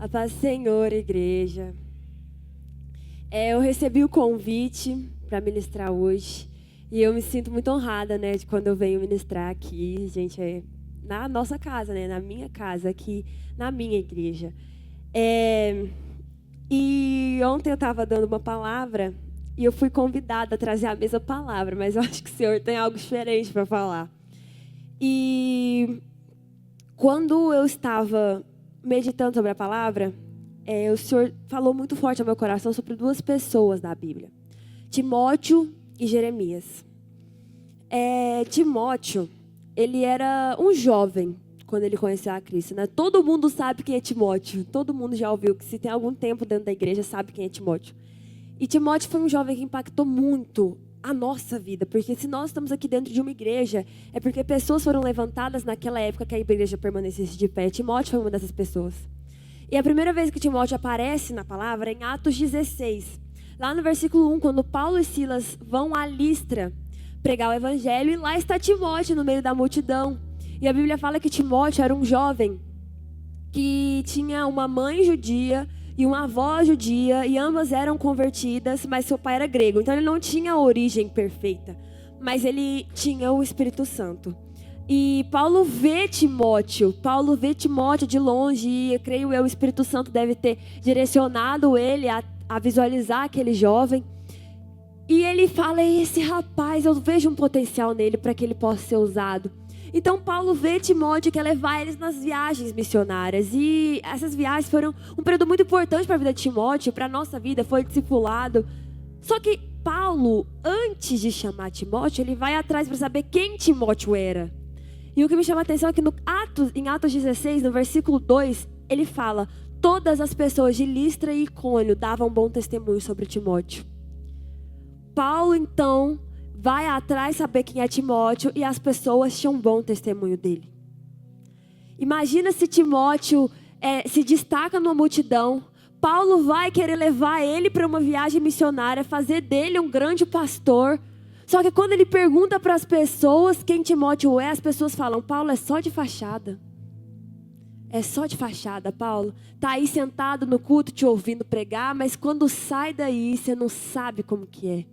A paz do Senhor, igreja. Eu recebi o convite para ministrar hoje e eu me sinto muito honrada, né, de quando eu venho ministrar aqui, gente, na nossa casa, né, na minha casa, aqui na minha igreja. E ontem eu estava dando uma palavra e eu fui convidada a trazer a mesma palavra, mas eu acho que o Senhor tem algo diferente para falar. E quando eu estava meditando sobre a palavra, o Senhor falou muito forte ao meu coração sobre duas pessoas da Bíblia, Timóteo e Jeremias. Timóteo, ele era um jovem quando ele conheceu a Cristo, né? Todo mundo sabe quem é Timóteo, todo mundo já ouviu, que se tem algum tempo dentro da igreja sabe quem é Timóteo. E Timóteo foi um jovem que impactou muito a nossa vida, porque se nós estamos aqui dentro de uma igreja, é porque pessoas foram levantadas naquela época que a igreja permanecesse de pé. Timóteo foi uma dessas pessoas. E a primeira vez que Timóteo aparece na palavra é em Atos 16. Lá no versículo 1, quando Paulo e Silas vão a Listra pregar o evangelho, e lá está Timóteo no meio da multidão. E a Bíblia fala que Timóteo era um jovem que tinha uma mãe judia e uma avó judia, e ambas eram convertidas, mas seu pai era grego. Então ele não tinha a origem perfeita, mas ele tinha o Espírito Santo. E Paulo vê Timóteo de longe, e eu creio o Espírito Santo deve ter direcionado ele a visualizar aquele jovem. E ele fala, esse rapaz, eu vejo um potencial nele para que ele possa ser usado. Então Paulo vê Timóteo e quer levar eles nas viagens missionárias. E essas viagens foram um período muito importante para a vida de Timóteo, para a nossa vida, foi discipulado. Só que Paulo, antes de chamar Timóteo, ele vai atrás para saber quem Timóteo era. E o que me chama a atenção é que em Atos 16, no versículo 2, ele fala: todas as pessoas de Listra e Icônio davam bom testemunho sobre Timóteo. Paulo, então, vai atrás saber quem é Timóteo, e as pessoas tinham um bom testemunho dele. Imagina se Timóteo se destaca numa multidão. Paulo vai querer levar ele para uma viagem missionária, fazer dele um grande pastor. Só que quando ele pergunta para as pessoas quem Timóteo é, as pessoas falam: Paulo é só de fachada. É só de fachada, Paulo. Está aí sentado no culto te ouvindo pregar, mas quando sai daí você não sabe como que é.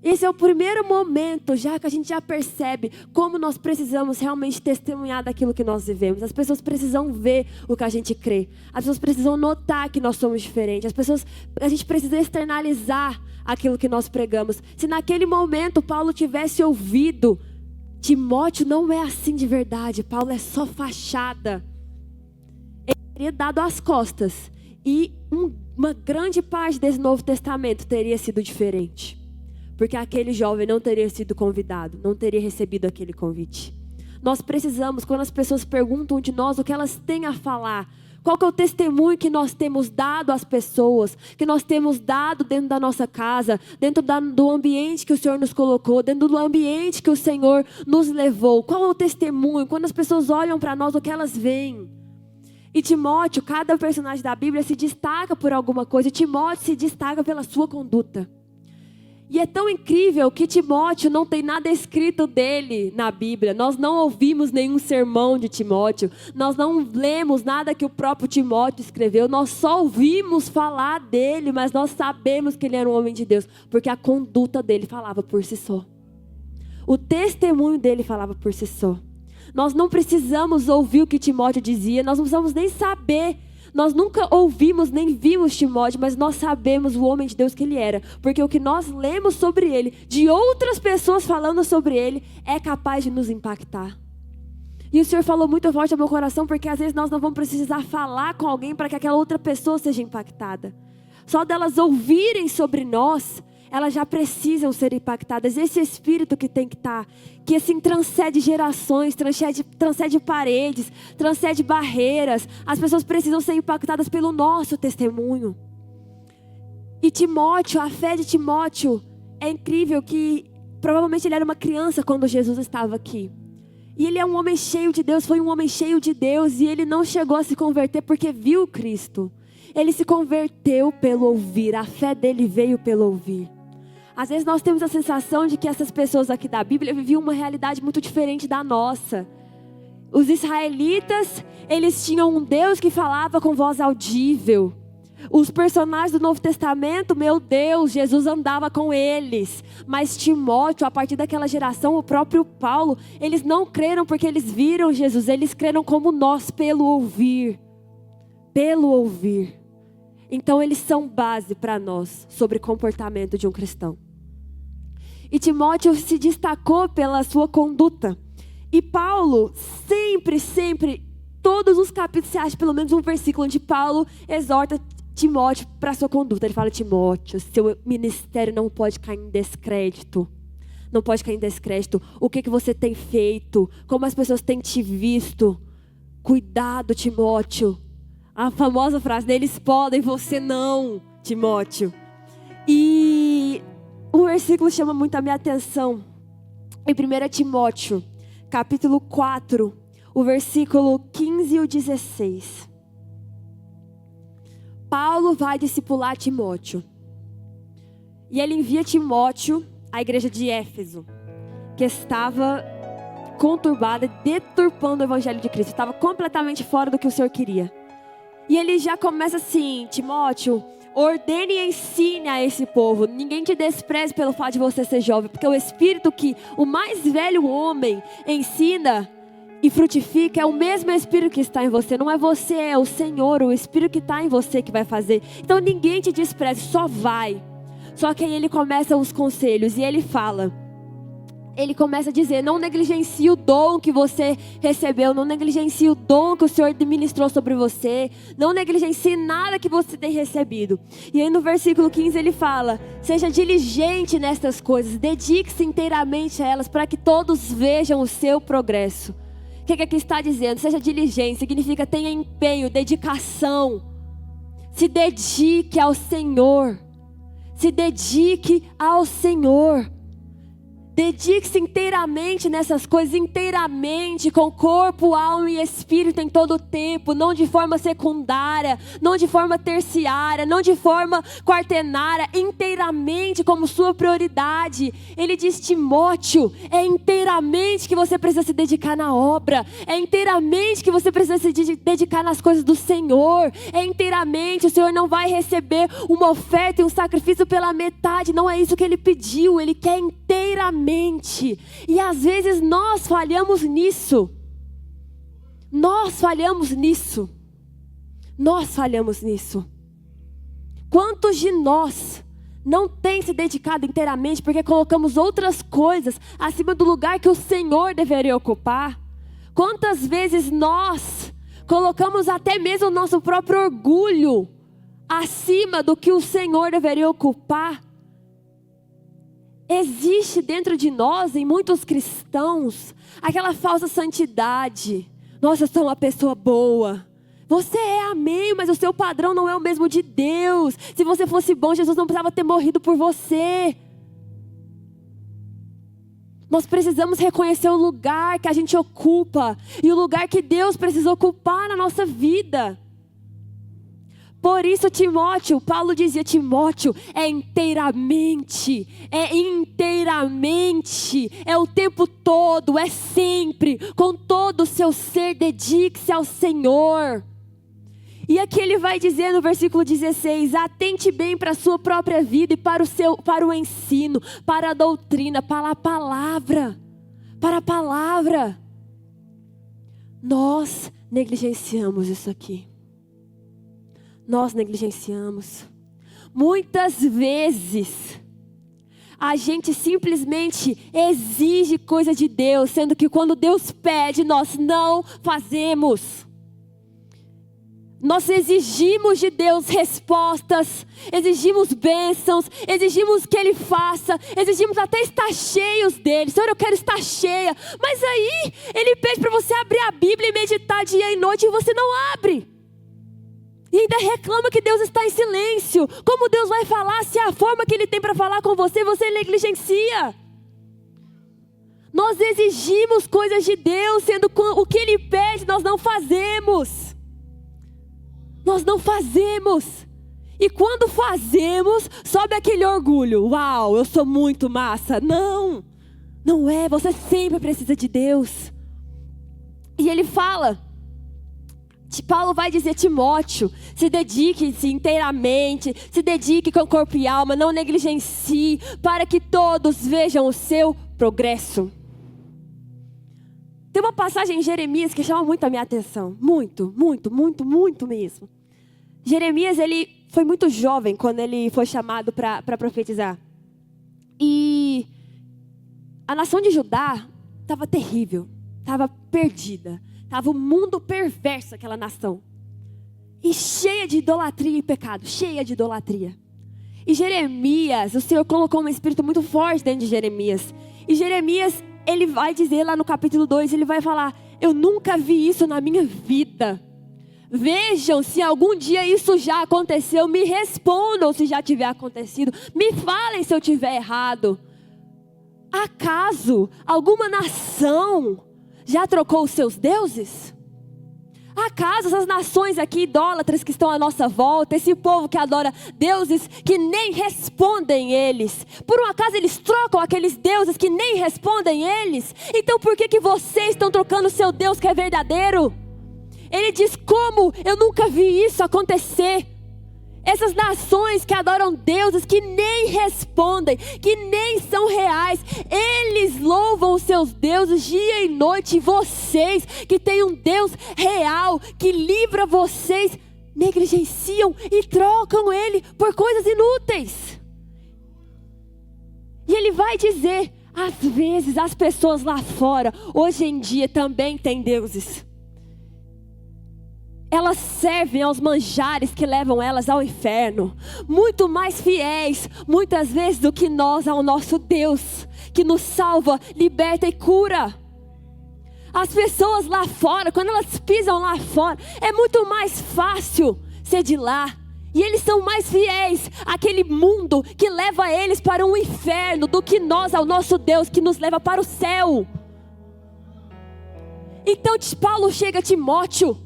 Esse é o primeiro momento, já que a gente já percebe como nós precisamos realmente testemunhar daquilo que nós vivemos. As pessoas precisam ver o que a gente crê. As pessoas precisam notar que nós somos diferentes. A gente precisa externalizar aquilo que nós pregamos. Se naquele momento Paulo tivesse ouvido, Timóteo não é assim de verdade, Paulo é só fachada, ele teria dado as costas. E uma grande parte desse Novo Testamento teria sido diferente. Porque aquele jovem não teria sido convidado, não teria recebido aquele convite. Nós precisamos, quando as pessoas perguntam de nós o que elas têm a falar, qual que é o testemunho que nós temos dado às pessoas, que nós temos dado dentro da nossa casa, dentro do ambiente que o Senhor nos colocou, dentro do ambiente que o Senhor nos levou. Qual é o testemunho? Quando as pessoas olham para nós, o que elas veem? E Timóteo, cada personagem da Bíblia se destaca por alguma coisa. E Timóteo se destaca pela sua conduta. E é tão incrível que Timóteo não tem nada escrito dele na Bíblia. Nós não ouvimos nenhum sermão de Timóteo. Nós não lemos nada que o próprio Timóteo escreveu. Nós só ouvimos falar dele, mas nós sabemos que ele era um homem de Deus, porque a conduta dele falava por si só. O testemunho dele falava por si só. Nós não precisamos ouvir o que Timóteo dizia, nós não precisamos nem saber. Nós nunca ouvimos nem vimos Timóteo, mas nós sabemos o homem de Deus que ele era. Porque o que nós lemos sobre ele, de outras pessoas falando sobre ele, é capaz de nos impactar. E o Senhor falou muito forte ao meu coração, porque às vezes nós não vamos precisar falar com alguém para que aquela outra pessoa seja impactada. Só delas ouvirem sobre nós, elas já precisam ser impactadas. Esse espírito que tem que estar, que assim transcende gerações, transcende paredes, transcende barreiras. As pessoas precisam ser impactadas pelo nosso testemunho. E Timóteo, a fé de Timóteo é incrível, que provavelmente ele era uma criança quando Jesus estava aqui. E ele é um homem cheio de Deus, foi um homem cheio de Deus, e ele não chegou a se converter porque viu Cristo. Ele se converteu pelo ouvir, a fé dele veio pelo ouvir. Às vezes nós temos a sensação de que essas pessoas aqui da Bíblia viviam uma realidade muito diferente da nossa. Os israelitas, eles tinham um Deus que falava com voz audível. Os personagens do Novo Testamento, meu Deus, Jesus andava com eles. Mas Timóteo, a partir daquela geração, o próprio Paulo, eles não creram porque eles viram Jesus. Eles creram como nós, pelo ouvir. Pelo ouvir. Então eles são base para nós sobre o comportamento de um cristão. E Timóteo se destacou pela sua conduta. E Paulo sempre, todos os capítulos você acha pelo menos um versículo onde Paulo exorta Timóteo para a sua conduta. Ele fala: Timóteo, seu ministério não pode cair em descrédito. Não pode cair em descrédito. O que você tem feito? Como as pessoas têm te visto? Cuidado, Timóteo. A famosa frase: eles podem, você não, Timóteo. E um versículo chama muito a minha atenção. Em 1 Timóteo, capítulo 4, o versículo 15 e o 16. Paulo vai discipular Timóteo. E ele envia Timóteo à igreja de Éfeso, que estava conturbada, deturpando o evangelho de Cristo. Estava completamente fora do que o Senhor queria. E ele já começa assim: Timóteo, ordene e ensine a esse povo. Ninguém te despreze pelo fato de você ser jovem, porque o espírito que o mais velho homem ensina e frutifica é o mesmo espírito que está em você. Não é você, é o Senhor, o espírito que está em você que vai fazer. Então ninguém te despreze, só vai. Só que aí ele começa os conselhos e ele fala. Ele começa a dizer: não negligencie o dom que você recebeu, não negligencie o dom que o Senhor ministrou sobre você, não negligencie nada que você tem recebido. E aí no versículo 15 ele fala: seja diligente nestas coisas, dedique-se inteiramente a elas, para que todos vejam o seu progresso. O que aqui está dizendo? Seja diligente, significa tenha empenho, dedicação. Se dedique ao Senhor. Se dedique ao Senhor. Dedique-se inteiramente nessas coisas, inteiramente, com corpo, alma e espírito em todo o tempo, não de forma secundária, não de forma terciária, não de forma quaternária, inteiramente como sua prioridade. Ele diz: Timóteo, é inteiramente que você precisa se dedicar na obra, é inteiramente que você precisa se dedicar nas coisas do Senhor, é inteiramente. O Senhor não vai receber uma oferta e um sacrifício pela metade, não é isso que Ele pediu, Ele quer inteiramente. E às vezes nós falhamos nisso. Nós falhamos nisso. Quantos de nós não tem se dedicado inteiramente porque colocamos outras coisas acima do lugar que o Senhor deveria ocupar? Quantas vezes nós colocamos até mesmo o nosso próprio orgulho acima do que o Senhor deveria ocupar? Existe dentro de nós, em muitos cristãos, aquela falsa santidade. Nossa, eu sou uma pessoa boa. Você é, amém, mas o seu padrão não é o mesmo de Deus. Se você fosse bom, Jesus não precisava ter morrido por você. Nós precisamos reconhecer o lugar que a gente ocupa e o lugar que Deus precisa ocupar na nossa vida. Por isso, Timóteo, Paulo dizia: Timóteo, é inteiramente, é o tempo todo, é sempre, com todo o seu ser, dedique-se ao Senhor. E aqui ele vai dizer no versículo 16: atente bem para a sua própria vida e para o ensino, para a doutrina, para a palavra. Nós negligenciamos isso aqui. Nós negligenciamos. Muitas vezes a gente simplesmente exige coisa de Deus, sendo que quando Deus pede, nós não fazemos. Nós exigimos de Deus respostas, exigimos bênçãos, exigimos que Ele faça, exigimos até estar cheios dEle. Senhor, eu quero estar cheia. Mas aí Ele pede para você abrir a Bíblia e meditar dia e noite e você não abre. E ainda reclama que Deus está em silêncio. Como Deus vai falar se a forma que Ele tem para falar com você negligencia? Nós exigimos coisas de Deus, sendo o que Ele pede nós não fazemos. E quando fazemos, sobe aquele orgulho. Uau, eu sou muito massa. Não é, você sempre precisa de Deus. E ele fala, Paulo vai dizer: Timóteo, se dedique-se inteiramente, se dedique com corpo e alma, não negligencie, para que todos vejam o seu progresso. Tem uma passagem em Jeremias que chama muito a minha atenção, muito mesmo. Jeremias, ele foi muito jovem quando ele foi chamado para profetizar. E a nação de Judá estava terrível, estava perdida. Estava o mundo perverso, aquela nação. E cheia de idolatria e pecado. Cheia de idolatria. E Jeremias, o Senhor colocou um espírito muito forte dentro de Jeremias. E Jeremias, ele vai dizer lá no capítulo 2, ele vai falar: eu nunca vi isso na minha vida. Vejam se algum dia isso já aconteceu. Me respondam se já tiver acontecido. Me falem se eu tiver errado. Acaso alguma nação já trocou os seus deuses? Acaso essas nações aqui idólatras que estão à nossa volta, esse povo que adora deuses que nem respondem eles, por um acaso eles trocam aqueles deuses que nem respondem eles? Então por que vocês estão trocando o seu Deus que é verdadeiro? Ele diz: como? Eu nunca vi isso acontecer. Essas nações que adoram deuses que nem respondem, que nem são reais, eles louvam os seus deuses dia e noite. E vocês que têm um Deus real, que livra vocês, negligenciam e trocam ele por coisas inúteis. E ele vai dizer: às vezes as pessoas lá fora, hoje em dia, também têm deuses. Elas servem aos manjares que levam elas ao inferno, muito mais fiéis, muitas vezes, do que nós ao nosso Deus, que nos salva, liberta e cura. As pessoas lá fora, quando elas pisam lá fora, é muito mais fácil ser de lá. E eles são mais fiéis àquele mundo que leva eles para um inferno, do que nós ao nosso Deus, que nos leva para o céu. Então Paulo chega a Timóteo: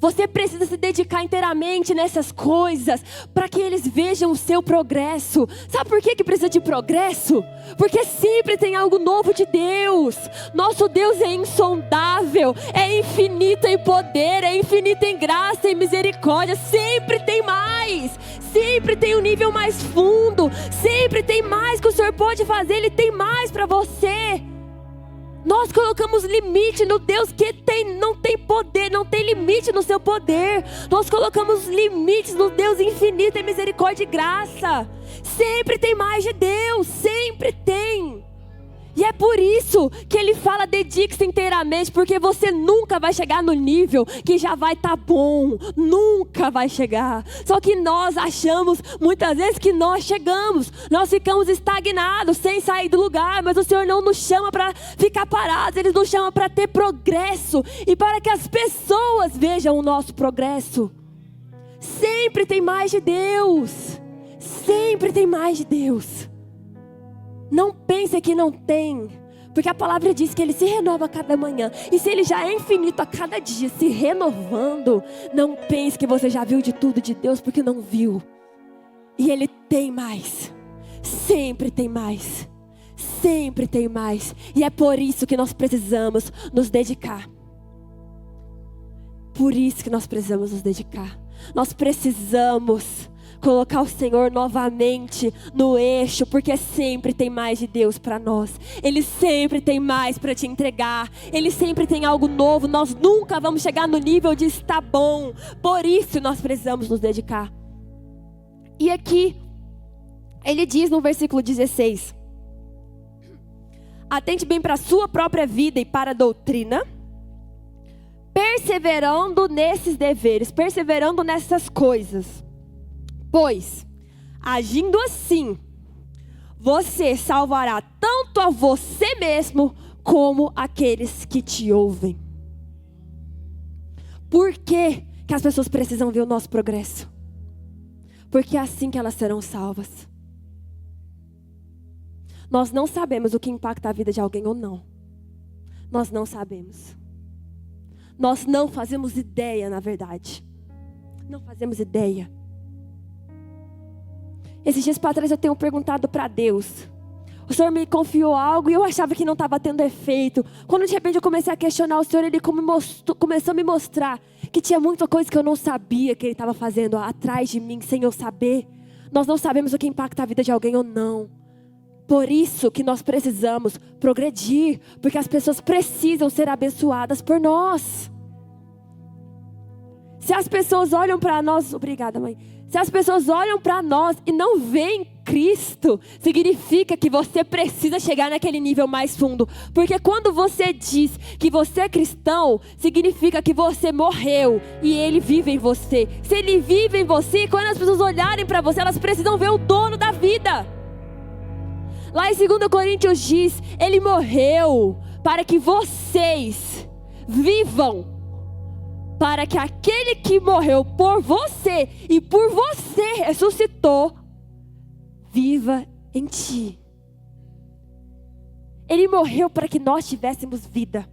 você precisa se dedicar inteiramente nessas coisas, para que eles vejam o seu progresso. Sabe por que precisa de progresso? Porque sempre tem algo novo de Deus. Nosso Deus é insondável, é infinito em poder, é infinito em graça e misericórdia. Sempre tem mais, sempre tem um nível mais fundo, sempre tem mais que o Senhor pode fazer. Ele tem mais para você. Nós colocamos limite no Deus que não tem poder, não tem limite no seu poder. Nós colocamos limites no Deus infinito em misericórdia e graça. Sempre tem mais de Deus, sempre tem. E é por isso que ele fala: dedique-se inteiramente, porque você nunca vai chegar no nível que já vai estar bom. Nunca vai chegar. Só que nós achamos muitas vezes que nós chegamos. Nós ficamos estagnados, sem sair do lugar. Mas o Senhor não nos chama para ficar parados. Ele nos chama para ter progresso. E para que as pessoas vejam o nosso progresso. Sempre tem mais de Deus. Sempre tem mais de Deus. Não pense que não tem, porque a palavra diz que Ele se renova a cada manhã. E se Ele já é infinito a cada dia, se renovando, não pense que você já viu de tudo de Deus, porque não viu. E Ele tem mais, sempre tem mais, sempre tem mais. E é por isso que nós precisamos nos dedicar. Por isso que nós precisamos nos dedicar. Nós precisamos colocar o Senhor novamente no eixo, porque sempre tem mais de Deus para nós. Ele sempre tem mais para te entregar. Ele sempre tem algo novo. Nós nunca vamos chegar no nível de estar bom. Por isso nós precisamos nos dedicar. E aqui ele diz no versículo 16: atente bem para a sua própria vida e para a doutrina, perseverando nesses deveres, perseverando nessas coisas. Pois, agindo assim, você salvará tanto a você mesmo, como aqueles que te ouvem. Por que as pessoas precisam ver o nosso progresso? Porque é assim que elas serão salvas. Nós não sabemos o que impacta a vida de alguém ou não. Nós não sabemos. Nós não fazemos ideia, na verdade. Não fazemos ideia. Esses dias para trás eu tenho perguntado para Deus: O Senhor me confiou algo e eu achava que não estava tendo efeito. Quando de repente eu comecei a questionar o Senhor, Ele começou a me mostrar que tinha muita coisa que eu não sabia que Ele estava fazendo atrás de mim, sem eu saber. Nós não sabemos o que impacta a vida de alguém ou não. Por isso que nós precisamos progredir, porque as pessoas precisam ser abençoadas por nós. Se as pessoas olham para nós, obrigada, mãe. Se as pessoas olham para nós e não veem Cristo, significa que você precisa chegar naquele nível mais fundo. Porque quando você diz que você é cristão, significa que você morreu e Ele vive em você. Se Ele vive em você, quando as pessoas olharem para você, elas precisam ver o dono da vida. Lá em 2 Coríntios diz, Ele morreu para que vocês vivam. Para que aquele que morreu por você e por você ressuscitou, viva em ti. Ele morreu para que nós tivéssemos vida.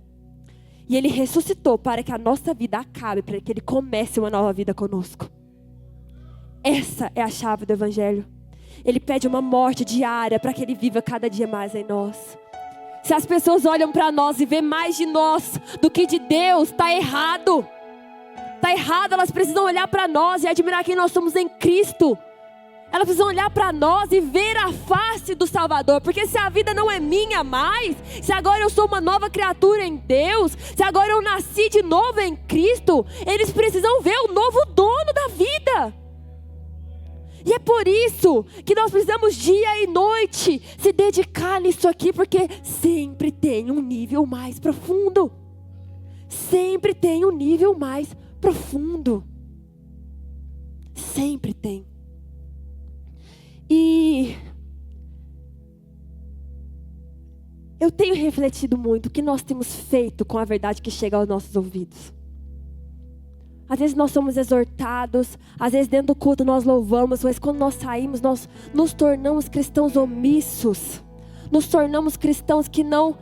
E Ele ressuscitou para que a nossa vida acabe, para que Ele comece uma nova vida conosco. Essa é a chave do Evangelho. Ele pede uma morte diária para que Ele viva cada dia mais em nós. Se as pessoas olham para nós e vê mais de nós do que de Deus, está errado. Está errado, elas precisam olhar para nós e admirar quem nós somos em Cristo. Elas precisam olhar para nós e ver a face do Salvador. Porque se a vida não é minha mais, se agora eu sou uma nova criatura em Deus, se agora eu nasci de novo em Cristo, eles precisam ver o novo dono da vida. E é por isso que nós precisamos dia e noite se dedicar nisso aqui, porque sempre tem um nível mais profundo. Sempre tem um nível mais profundo. Sempre tem. E eu tenho refletido muito o que nós temos feito com a verdade que chega aos nossos ouvidos. Às vezes nós somos exortados, às vezes dentro do culto nós louvamos, mas quando nós saímos nós nos tornamos cristãos omissos. Nos tornamos cristãos que não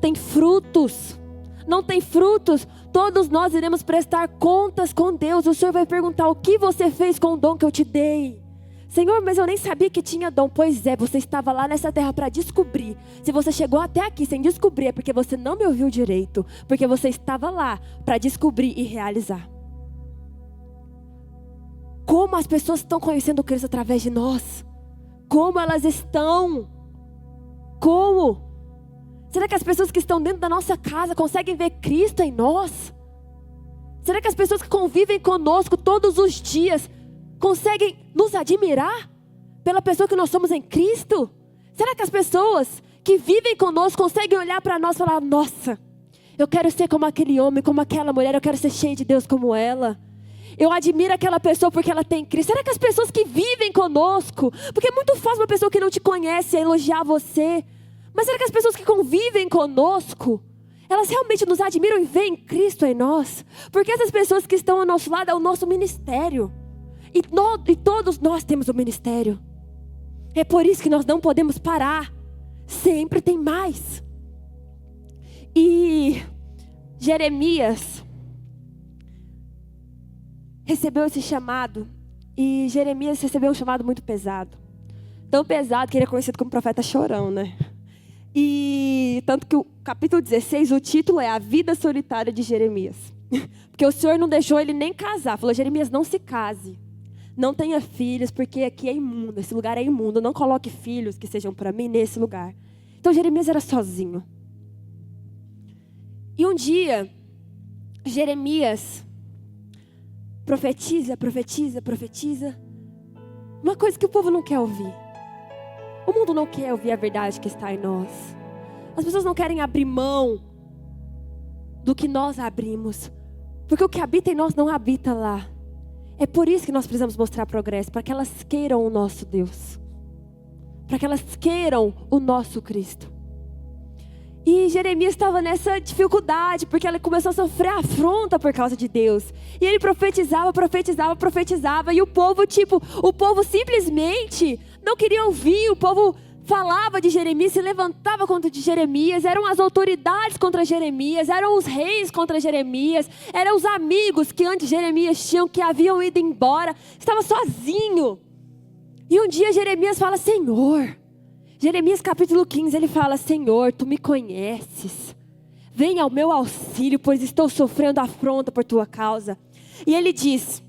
têm frutos. Não tem frutos. Todos nós iremos prestar contas com Deus. O Senhor vai perguntar: o que você fez com o dom que eu te dei? Senhor, mas eu nem sabia que tinha dom. Pois é, você estava lá nessa terra para descobrir. Se você chegou até aqui sem descobrir, é porque você não me ouviu direito. Porque você estava lá para descobrir e realizar. Como as pessoas estão conhecendo Cristo através de nós? Como elas estão? Como? Será que as pessoas que estão dentro da nossa casa conseguem ver Cristo em nós? Será que as pessoas que convivem conosco todos os dias conseguem nos admirar pela pessoa que nós somos em Cristo? Será que as pessoas que vivem conosco conseguem olhar para nós e falar: nossa, eu quero ser como aquele homem, como aquela mulher, eu quero ser cheio de Deus como ela. Eu admiro aquela pessoa porque ela tem Cristo. Será que as pessoas que vivem conosco, porque é muito fácil uma pessoa que não te conhece elogiar você, mas será que as pessoas que convivem conosco, elas realmente nos admiram e veem Cristo em nós? Porque essas pessoas que estão ao nosso lado é o nosso ministério. E todos nós temos um ministério. É por isso que nós não podemos parar. Sempre tem mais. E Jeremias recebeu esse chamado. E Jeremias recebeu um chamado muito pesado. Tão pesado que ele é conhecido como profeta chorão, né? E tanto que o capítulo 16, o título é A Vida Solitária de Jeremias. Porque o Senhor não deixou ele nem casar. Falou: Jeremias, não se case. Não tenha filhos, porque aqui é imundo. Esse lugar é imundo. Não coloque filhos que sejam para mim nesse lugar. Então Jeremias era sozinho. E um dia, Jeremias profetiza. Uma coisa que o povo não quer ouvir. O mundo não quer ouvir a verdade que está em nós. As pessoas não querem abrir mão do que nós abrimos. Porque o que habita em nós não habita lá. É por isso que nós precisamos mostrar progresso. Para que elas queiram o nosso Deus. Para que elas queiram o nosso Cristo. E Jeremias estava nessa dificuldade. Porque ele começou a sofrer afronta por causa de Deus. E ele profetizava. E o povo simplesmente não queria ouvir. O povo falava de Jeremias, se levantava contra de Jeremias. Eram as autoridades contra Jeremias. Eram os reis contra Jeremias. Eram os amigos que antes de Jeremias tinham, que haviam ido embora. Estava sozinho. E um dia Jeremias fala: Senhor, Jeremias capítulo 15, ele fala: Senhor, tu me conheces. Venha ao meu auxílio, pois estou sofrendo afronta por tua causa. E ele diz: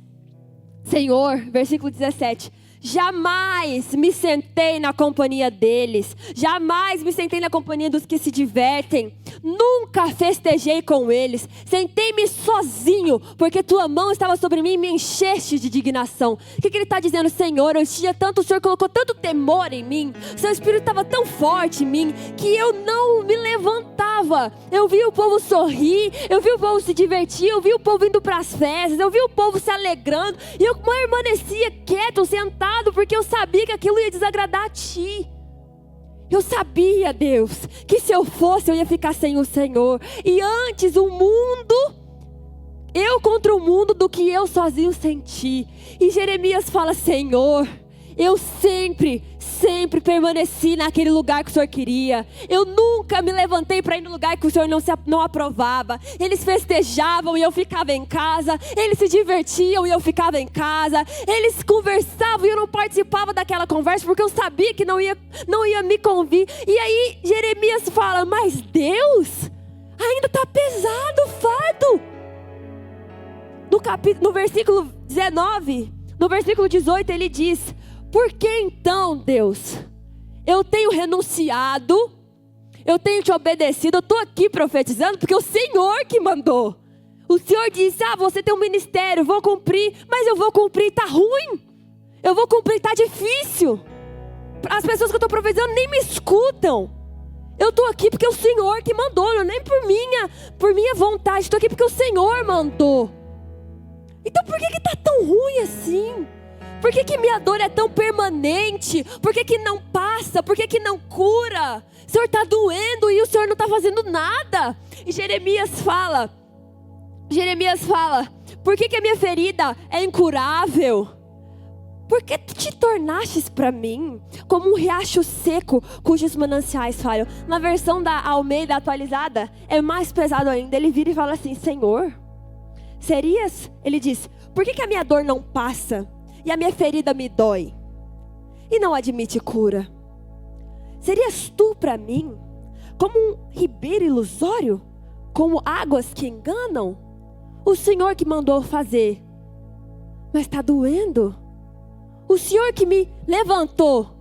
Senhor, versículo 17: jamais me sentei na companhia deles, jamais me sentei na companhia dos que se divertem, nunca festejei com eles, sentei-me sozinho, porque tua mão estava sobre mim e me encheste de indignação. O que ele está dizendo? Senhor, eu tinha tanto, o Senhor colocou tanto temor em mim, seu Espírito estava tão forte em mim, que eu não me levantava. Eu vi o povo sorrir, eu vi o povo se divertir, eu vi o povo indo para as festas, eu vi o povo se alegrando, e eu permanecia quieto, sentado, porque eu sabia que aquilo ia desagradar a ti. Eu sabia, Deus, que se eu fosse, eu ia ficar sem o Senhor. E antes o mundo, eu contra o mundo, do que eu sozinho sem ti. E Jeremias fala: Senhor, eu sempre permaneci naquele lugar que o Senhor queria. Eu nunca me levantei para ir no lugar que o Senhor não aprovava. Eles festejavam e eu ficava em casa. Eles se divertiam e eu ficava em casa. Eles conversavam e eu não participava daquela conversa, porque eu sabia que não ia me convir. E aí Jeremias fala: mas Deus, ainda está pesado o fardo. No versículo 19, no versículo 18 ele diz: por que então, Deus, eu tenho renunciado, eu tenho te obedecido, eu estou aqui profetizando porque o Senhor que mandou. O Senhor disse: você tem um ministério, vou cumprir, mas eu vou cumprir, está ruim. Eu vou cumprir, está difícil. As pessoas que eu estou profetizando nem me escutam. Eu estou aqui porque o Senhor que mandou, não é nem por minha vontade, estou aqui porque o Senhor mandou. Então por que está tão ruim assim? Por que minha dor é tão permanente? Por que não passa? Por que não cura? O Senhor está doendo e o Senhor não está fazendo nada. E Jeremias fala: por que a minha ferida é incurável? Por que tu te tornastes para mim como um riacho seco cujos mananciais falham? Na versão da Almeida atualizada é mais pesado ainda. Ele vira e fala assim: Senhor, ele diz, por que a minha dor não passa? E a minha ferida me dói e não admite cura? Serias tu para mim como um ribeiro ilusório, como águas que enganam? O Senhor que mandou fazer, mas está doendo. O Senhor que me levantou,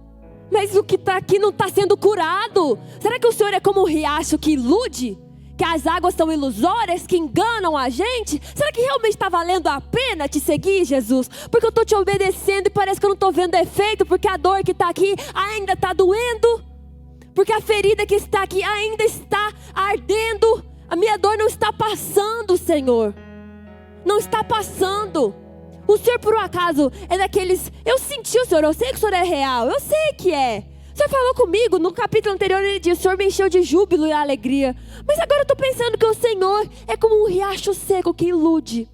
mas o que está aqui não está sendo curado. Será que o Senhor é como um riacho que ilude? Que as águas são ilusórias, que enganam a gente? Será que realmente está valendo a pena te seguir, Jesus? Porque eu estou te obedecendo e parece que eu não estou vendo efeito, porque a dor que está aqui ainda está doendo, porque a ferida que está aqui ainda está ardendo. A minha dor não está passando, Senhor. Não está passando. O Senhor por um acaso é daqueles... Eu senti o Senhor, eu sei que o Senhor é real, eu sei que é. O Senhor falou comigo, no capítulo anterior ele disse: o Senhor me encheu de júbilo e alegria. Mas agora eu estou pensando que o Senhor é como um riacho seco que ilude,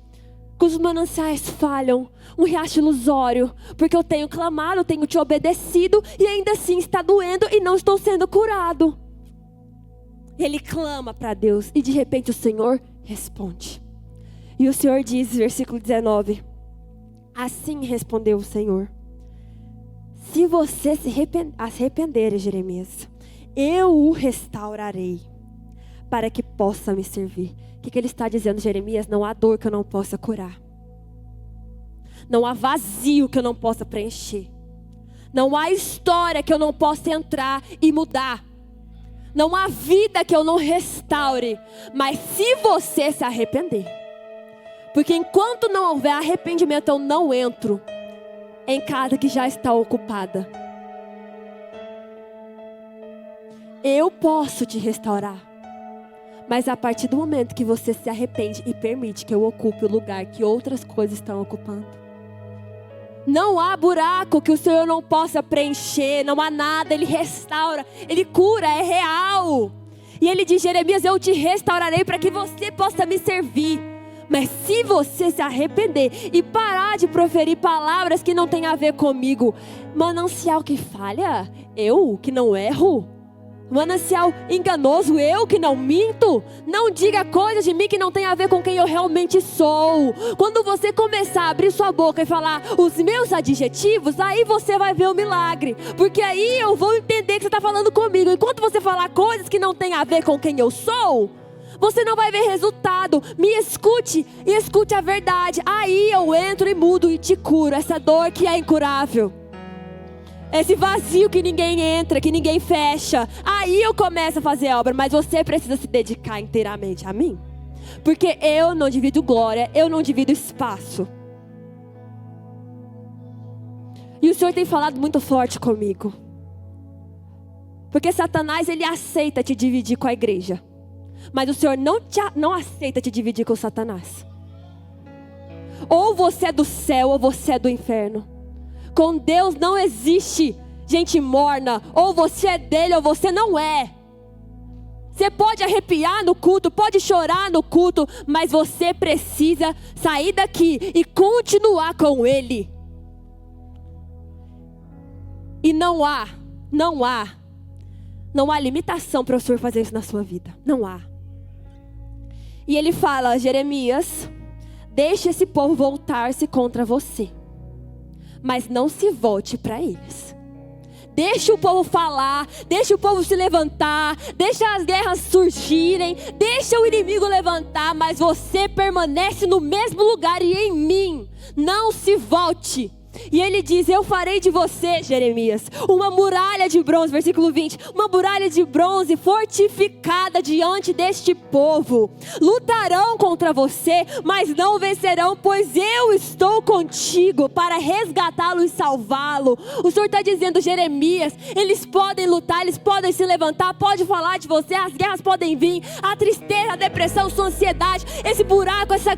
que os mananciais falham, um riacho ilusório, porque eu tenho clamado, eu tenho te obedecido, e ainda assim está doendo e não estou sendo curado. Ele clama para Deus, e de repente o Senhor responde. E o Senhor diz, versículo 19: assim respondeu o Senhor: se você se arrepender, Jeremias, eu o restaurarei, para que possa me servir. O que ele está dizendo, Jeremias? Não há dor que eu não possa curar. Não há vazio que eu não possa preencher. Não há história que eu não possa entrar e mudar. Não há vida que eu não restaure. Mas se você se arrepender, porque enquanto não houver arrependimento, eu não entro em casa que já está ocupada. Eu posso te restaurar, mas a partir do momento que você se arrepende e permite que eu ocupe o lugar que outras coisas estão ocupando. Não há buraco que o Senhor não possa preencher, não há nada. Ele restaura, Ele cura, é real. E Ele diz: Jeremias, eu te restaurarei para que você possa me servir. Mas se você se arrepender e parar de proferir palavras que não tem a ver comigo, manancial que falha, eu que não erro, Manancial enganoso, eu que não minto. Não diga coisas de mim que não tem a ver com quem eu realmente sou. Quando você começar a abrir sua boca e falar os meus adjetivos, aí você vai ver o milagre. Porque aí eu vou entender que você está falando comigo. Enquanto você falar coisas que não tem a ver com quem eu sou, você não vai ver resultado. Me escute e escute a verdade. Aí eu entro e mudo e te curo essa dor que é incurável. Esse vazio que ninguém entra, que ninguém fecha. Aí eu começo a fazer obra. Mas você precisa se dedicar inteiramente a mim. Porque eu não divido glória, eu não divido espaço. E o Senhor tem falado muito forte comigo. Porque Satanás, ele aceita te dividir com a igreja. Mas o Senhor não aceita te dividir com Satanás. Ou você é do céu, ou você é do inferno. Com Deus não existe gente morna. Ou você é dele ou você não é. Você pode arrepiar no culto, pode chorar no culto, mas você precisa sair daqui e continuar com ele. E não há limitação para o Senhor fazer isso na sua vida. Não há. E ele fala, Jeremias, deixe esse povo voltar-se contra você. Mas não se volte para eles. Deixa o povo falar, deixa o povo se levantar, deixa as guerras surgirem, deixa o inimigo levantar, mas você permanece no mesmo lugar e em mim. Não se volte. E ele diz, eu farei de você, Jeremias, uma muralha de bronze, versículo 20, uma muralha de bronze fortificada diante deste povo. Lutarão contra você, mas não vencerão, pois eu estou contigo para resgatá-lo e salvá-lo. O Senhor está dizendo, Jeremias, eles podem lutar, eles podem se levantar, pode falar de você, as guerras podem vir, a tristeza, a depressão, a sua ansiedade, esse buraco, essa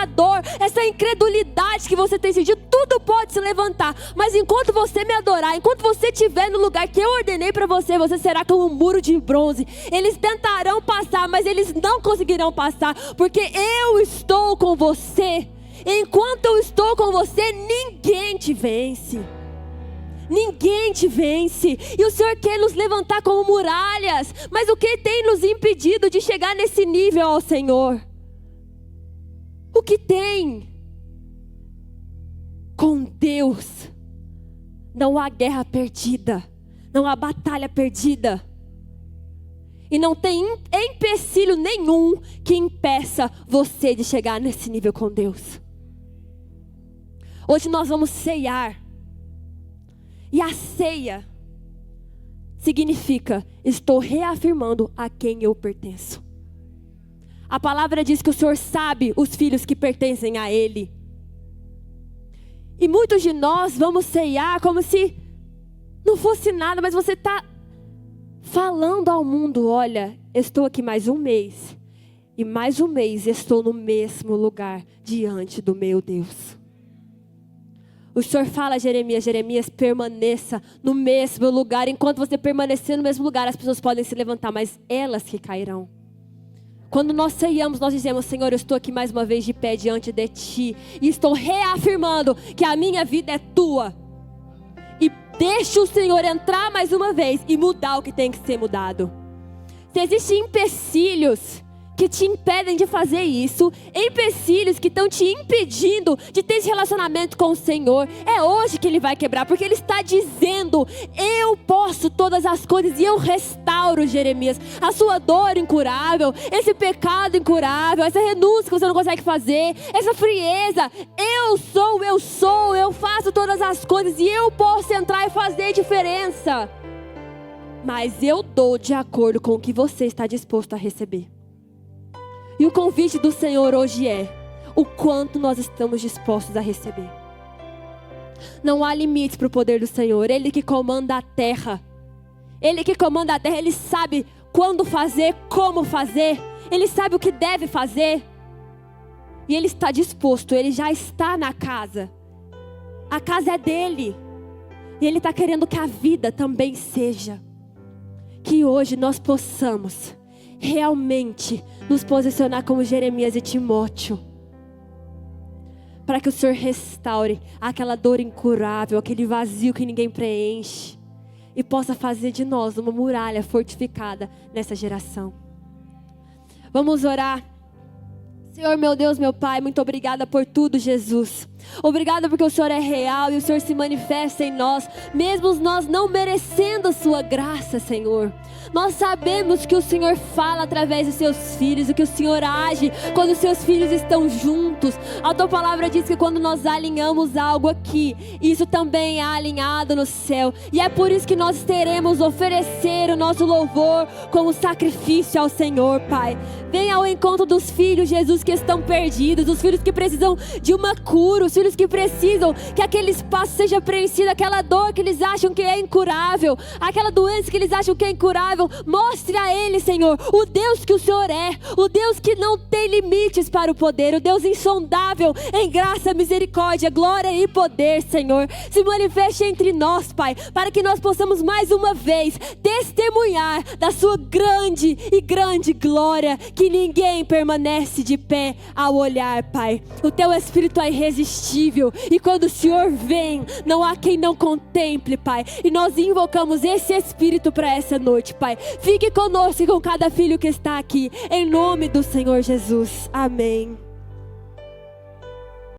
dor, essa incredulidade que você tem sentido, tudo pode se levantar, mas enquanto você me adorar, enquanto você estiver no lugar que eu ordenei para você, você será como um muro de bronze. Eles tentarão passar, mas eles não conseguirão passar, porque eu estou com você. Enquanto eu estou com você, ninguém te vence. Ninguém te vence. E o Senhor quer nos levantar como muralhas, mas o que tem nos impedido de chegar nesse nível ao Senhor? O que tem? Com Deus não há guerra perdida, não há batalha perdida. E não tem empecilho nenhum que impeça você de chegar nesse nível com Deus. Hoje nós vamos ceiar. E a ceia significa, estou reafirmando a quem eu pertenço. A palavra diz que o Senhor sabe os filhos que pertencem a Ele. E muitos de nós vamos ceiar como se não fosse nada, mas você está falando ao mundo, olha, estou aqui mais um mês. E mais um mês estou no mesmo lugar diante do meu Deus. O Senhor fala a Jeremias, Jeremias, permaneça no mesmo lugar. Enquanto você permanecer no mesmo lugar, as pessoas podem se levantar, mas elas que cairão. Quando nós ceiamos, nós dizemos, Senhor, eu estou aqui mais uma vez de pé diante de Ti. E estou reafirmando que a minha vida é Tua. E deixa o Senhor entrar mais uma vez e mudar o que tem que ser mudado. Se existem empecilhos que te impedem de fazer isso, empecilhos que estão te impedindo de ter esse relacionamento com o Senhor, é hoje que Ele vai quebrar, porque Ele está dizendo, eu posso todas as coisas e eu restauro, Jeremias, a sua dor incurável, esse pecado incurável, essa renúncia que você não consegue fazer, essa frieza, eu faço todas as coisas e eu posso entrar e fazer diferença, mas eu dou de acordo com o que você está disposto a receber. E o convite do Senhor hoje é o quanto nós estamos dispostos a receber. Não há limites para o poder do Senhor. Ele que comanda a terra. Ele que comanda a terra. Ele sabe quando fazer, como fazer. Ele sabe o que deve fazer. E Ele está disposto. Ele já está na casa. A casa é dele. E Ele está querendo que a vida também seja. Que hoje nós possamos realmente nos posicionar como Jeremias e Timóteo, para que o Senhor restaure aquela dor incurável, aquele vazio que ninguém preenche. e possa fazer de nós uma muralha fortificada nessa geração. Vamos orar. Senhor, meu Deus, meu Pai, muito obrigada por tudo, Jesus. Obrigada porque o Senhor é real e o Senhor se manifesta em nós, mesmo nós não merecendo a sua graça, Senhor. Nós sabemos que o Senhor fala através dos seus filhos, e que o Senhor age quando os seus filhos estão juntos. A tua palavra diz que quando nós alinhamos algo aqui, isso também é alinhado no céu. E é por isso que nós teremos oferecer o nosso louvor como sacrifício ao Senhor, Pai. Venha ao encontro dos filhos, Jesus, que estão perdidos, dos filhos que precisam de uma cura, os filhos que precisam que aquele espaço seja preenchido, aquela dor que eles acham que é incurável, aquela doença que eles acham que é incurável. Mostre a eles, Senhor, o Deus que o Senhor é, o Deus que não tem limites para o poder, o Deus insondável em graça, misericórdia, glória e poder, Senhor. Se manifeste entre nós, Pai, para que nós possamos mais uma vez testemunhar da sua grande e grande glória, que ninguém permanece de pé ao olhar, Pai. O teu Espírito é irresistível, e quando o Senhor vem, não há quem não contemple, Pai. E nós invocamos esse Espírito para essa noite, Pai. Fique conosco e com cada filho que está aqui, em nome do Senhor Jesus. Amém.